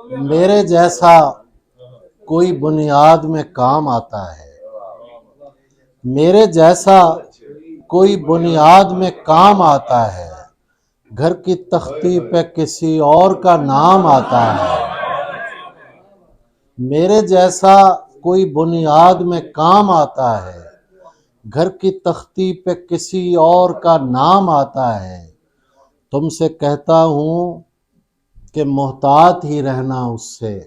میرے جیسا کوئی بنیاد میں کام آتا ہے، میرے جیسا کوئی بنیاد میں کام آتا ہے، گھر کی تختی پہ کسی اور کا نام آتا ہے۔ میرے جیسا کوئی بنیاد میں کام آتا ہے، گھر کی تختی پہ کسی اور کا نام آتا ہے۔ تم سے کہتا ہوں کہ محتاط ہی رہنا اس سے،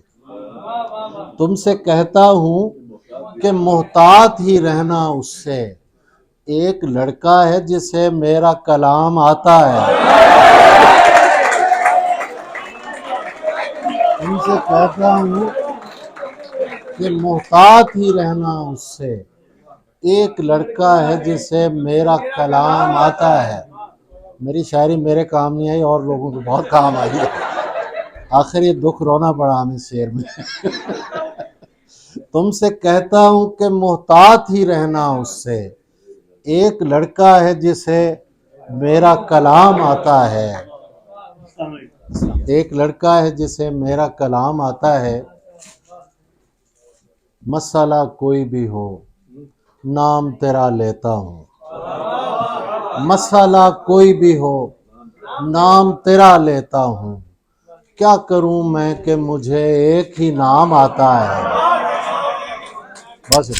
تم سے کہتا ہوں کہ محتاط ہی رہنا اس سے۔ ایک لڑکا ہے جسے میرا کلام آتا ہے، تم سے کہتا ہوں کہ محتاط ہی رہنا اس سے۔ ایک لڑکا ہے جسے میرا کلام آتا ہے۔ میری شاعری میرے کام نہیں آئی، اور لوگوں کو بہت کام آئی ہے۔ آخر یہ دکھ رونا پڑا ہمیں شعر میں۔ تم سے کہتا ہوں کہ محتاط ہی رہنا اس سے۔ ایک لڑکا ہے جسے میرا کلام آتا ہے، ایک لڑکا ہے جسے میرا کلام آتا ہے۔ مسئلہ کوئی بھی ہو نام تیرا لیتا ہوں، مسئلہ کوئی بھی ہو نام تیرا لیتا ہوں۔ کیا کروں میں کہ مجھے ایک ہی نام آتا ہے۔ بس